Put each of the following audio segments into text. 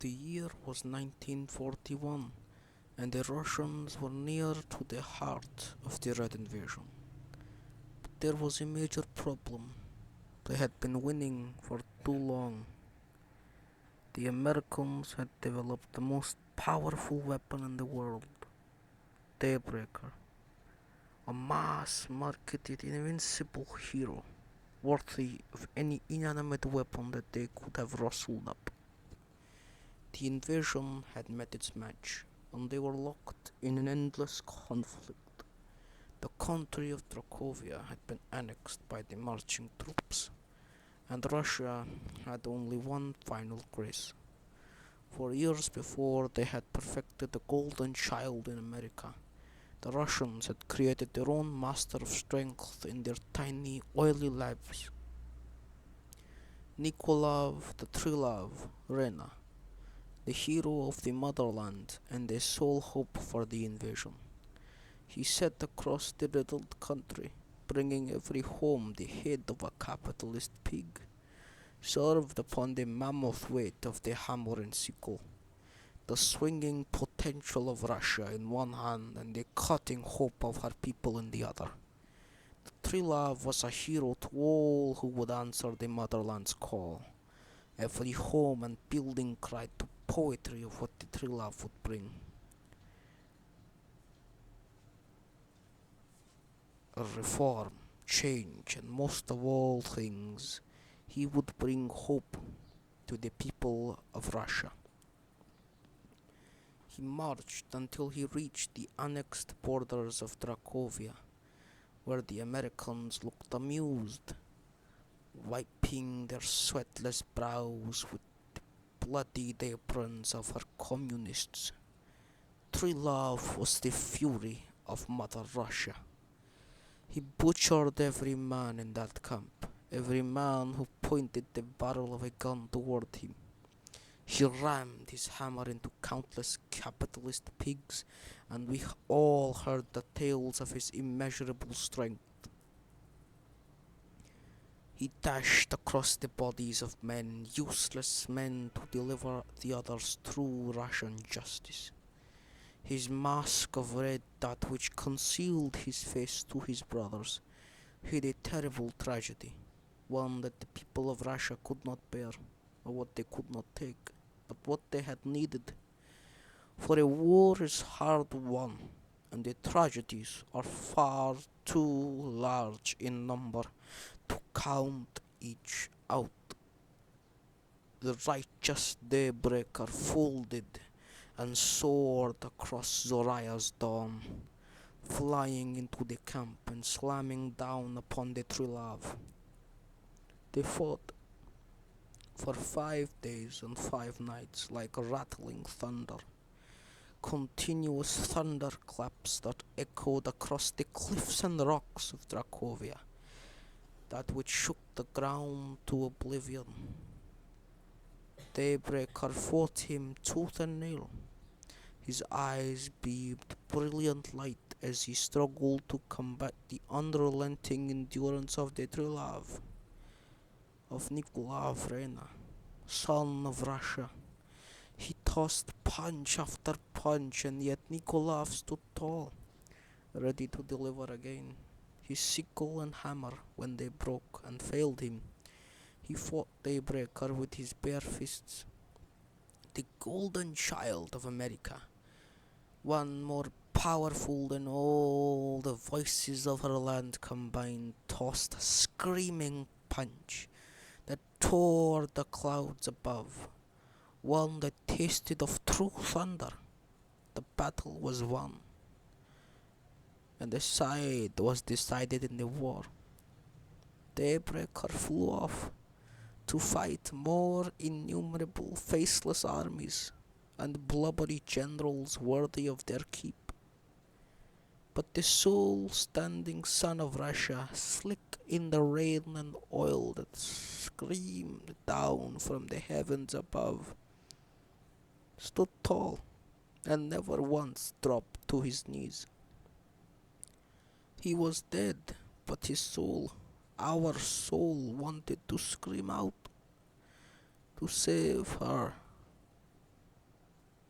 The year was 1941, and the Russians were near to the heart of the Red Invasion. But there was a major problem. They had been winning for too long. The Americans had developed the most powerful weapon in the world, Daybreaker, a mass-marketed invincible hero, worthy of any inanimate weapon that they could have rustled up. The invasion had met its match, and they were locked in an endless conflict. The country of Dracovia had been annexed by the marching troops, and Russia had only one final grace. For years before they had perfected the golden child in America, the Russians had created their own master of strength in their tiny, oily labs. Nikolov the Triglav Rena, the hero of the motherland and the sole hope for the invasion. He set across the riddled country, bringing every home the head of a capitalist pig, served upon the mammoth weight of the hammer and sickle, the swinging potential of Russia in one hand and the cutting hope of her people in the other. Triglav was a hero to all who would answer the motherland's call. Every home and building cried to poetry of what the Triglav would bring. A reform, change, and most of all things, he would bring hope to the people of Russia. He marched until he reached the annexed borders of Dracovia, where the Americans looked amused, wiping their sweatless brows with the bloodied aprons of her communists. Triglav was the fury of Mother Russia. He butchered every man in that camp, every man who pointed the barrel of a gun toward him. He rammed his hammer into countless capitalist pigs, and we all heard the tales of his immeasurable strength. He dashed across the bodies of men, useless men, to deliver the others true Russian justice. His mask of red, that which concealed his face to his brothers, hid a terrible tragedy, one that the people of Russia could not bear, or what they could not take, but what they had needed. For a war is hard won, and the tragedies are far too large in number to count each out. The righteous Daybreaker folded and soared across Zoraya's dawn, flying into the camp and slamming down upon the Triglav. They fought for 5 days and 5 nights like rattling thunder, continuous thunderclaps that echoed across the cliffs and rocks of Dracovia, that which shook the ground to oblivion. Daybreaker fought him tooth and nail. His eyes beamed brilliant light as he struggled to combat the unrelenting endurance of the Triglav, of Nikolov Rena, son of Russia. He tossed punch after punch, and yet Nikolov stood tall, ready to deliver again. His sickle and hammer, when they broke and failed him, he fought Daybreaker with his bare fists. The golden child of America, one more powerful than all the voices of her land combined, tossed a screaming punch that tore the clouds above, one that tasted of true thunder. The battle was won, and the side was decided in the war. Daybreaker flew off to fight more innumerable faceless armies and blubbery generals worthy of their keep. But the soul-standing son of Russia, slick in the rain and oil that screamed down from the heavens above, stood tall and never once dropped to his knees. He was dead, but his soul, our soul, wanted to scream out, to save her,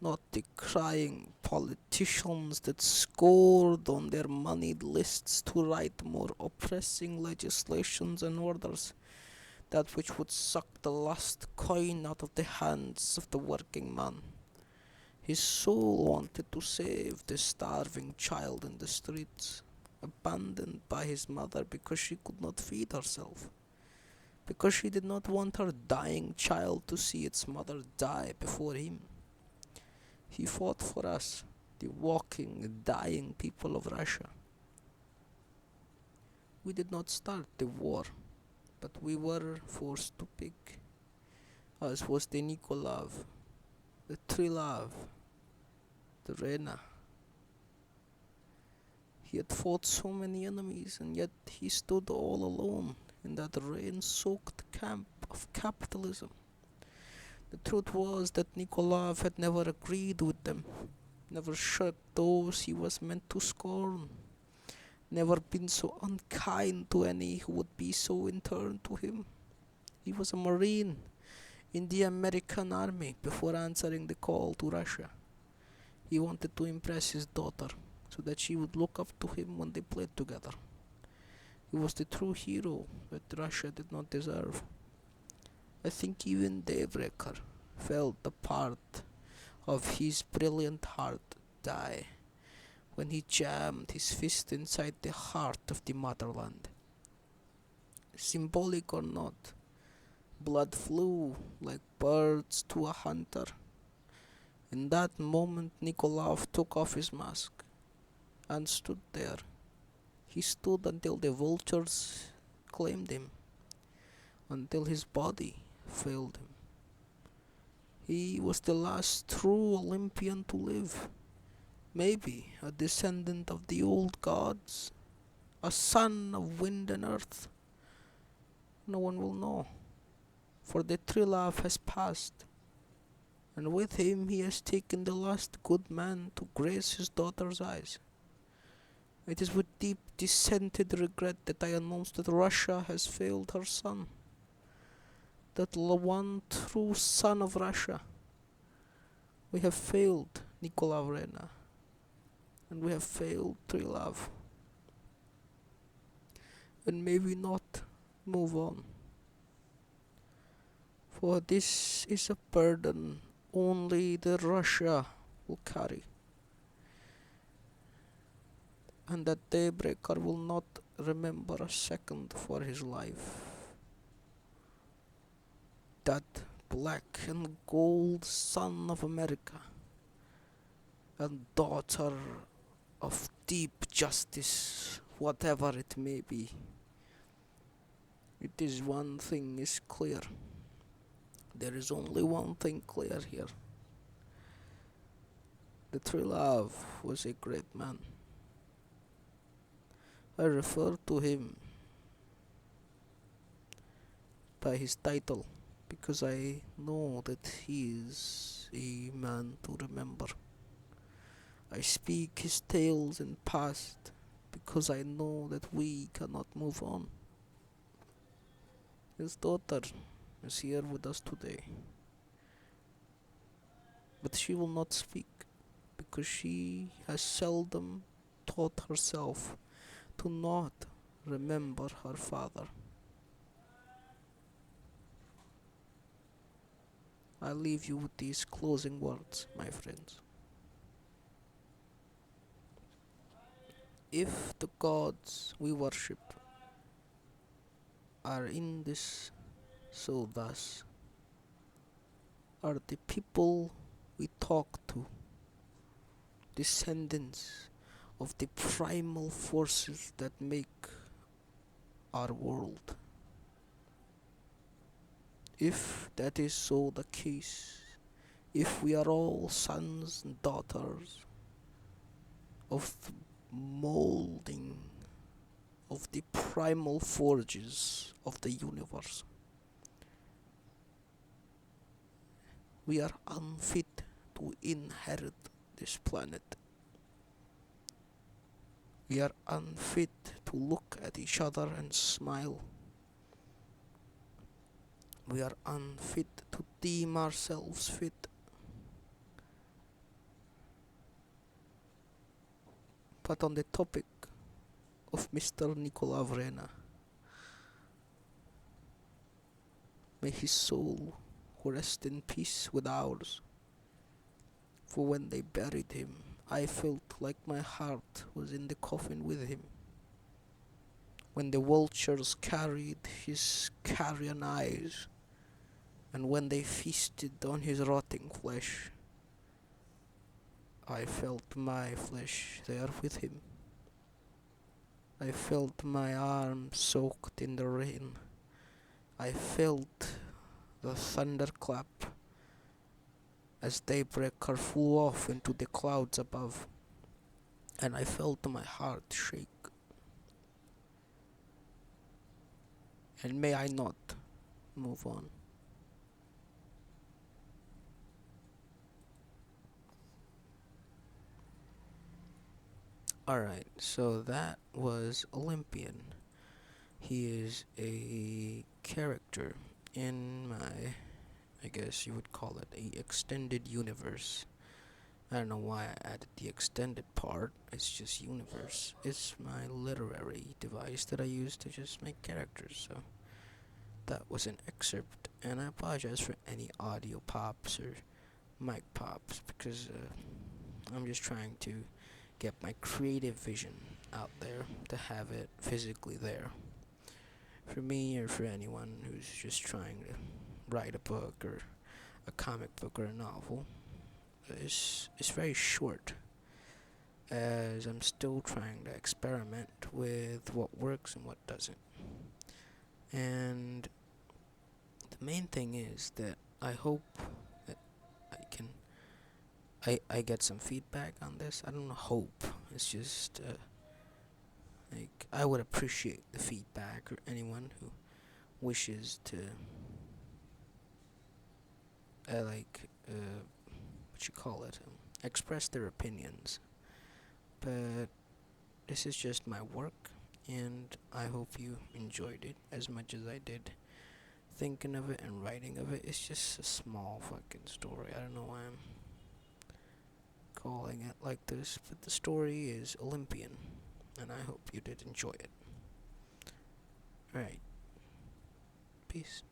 not the crying politicians that scored on their moneyed lists to write more oppressing legislations and orders, that which would suck the last coin out of the hands of the working man. His soul wanted to save the starving child in the streets, abandoned by his mother because she could not feed herself, because she did not want her dying child to see its mother die before him. He fought for us, the walking, dying people of Russia. We did not start the war, but we were forced to pick, as was the Nikolov, the Triglav, the Rena. He had fought so many enemies, and yet he stood all alone in that rain-soaked camp of capitalism. The truth was that Nikolov had never agreed with them, never shirked those he was meant to scorn, never been so unkind to any who would be so in turn to him. He was a Marine in the American army before answering the call to Russia. He wanted to impress his daughter so that she would look up to him when they played together. He was the true hero that Russia did not deserve. I think even Daybreaker felt the part of his brilliant heart die when he jammed his fist inside the heart of the motherland. Symbolic or not, blood flew like birds to a hunter. In that moment, Nikolov took off his mask and stood there. He stood until the vultures claimed him, until his body failed him. He was the last true Olympian to live, maybe a descendant of the old gods, a son of wind and earth. No one will know, for the Triglav has passed, and with him he has taken the last good man to grace his daughter's eyes. It is with deep dissented regret that I announce that Russia has failed her son, that one true son of Russia. We have failed Nikola Vrena, and we have failed Triglav, and may we not move on, for this is a burden only the Russia will carry, and that Daybreaker will not remember a second for his life. That black and gold son of America and daughter of deep justice, whatever it may be. It is one thing is clear. There is only one thing clear here. The Triglav was a great man. I refer to him by his title because I know that he is a man to remember. I speak his tales in past because I know that we cannot move on. His daughter is here with us today, but she will not speak because she has seldom taught herself to not remember her father. I leave you with these closing words, my friends. If the gods we worship are in this, so thus are the people we talk to, descendants of the primal forces that make our world. If that is so the case, if we are all sons and daughters of the molding of the primal forges of the universe, we are unfit to inherit this planet. We are unfit to look at each other and smile. We are unfit to deem ourselves fit. But on the topic of Mr. Nicola Vrena, may his soul rest in peace with ours. For when they buried him, I felt like my heart was in the coffin with him. When the vultures carried his carrion eyes, and when they feasted on his rotting flesh, I felt my flesh there with him. I felt my arms soaked in the rain. I felt the thunderclap as daybreaker flew off into the clouds above, and I felt my heart shake. And may I not move on. Alright, so that was Olympian. He is a character in my, I guess you would call it, a extended universe. I don't know why I added the extended part, it's just universe. It's my literary device that I use to just make characters, so that was an excerpt, and I apologize for any audio pops or mic pops because I'm just trying to get my creative vision out there to have it physically there for me or for anyone who's just trying to write a book or a comic book or a novel. It's very short as I'm still trying to experiment with what works and what doesn't. And the main thing is that I hope that I get some feedback on this. I don't hope. It's just like I would appreciate the feedback or anyone who wishes to what you call it, express their opinions. But this is just my work, and I hope you enjoyed it as much as I did thinking of it and writing of it. It's just a small fucking story. I don't know why I'm calling it like this, but the story is Olympian, and I hope you did enjoy it. Alright, peace.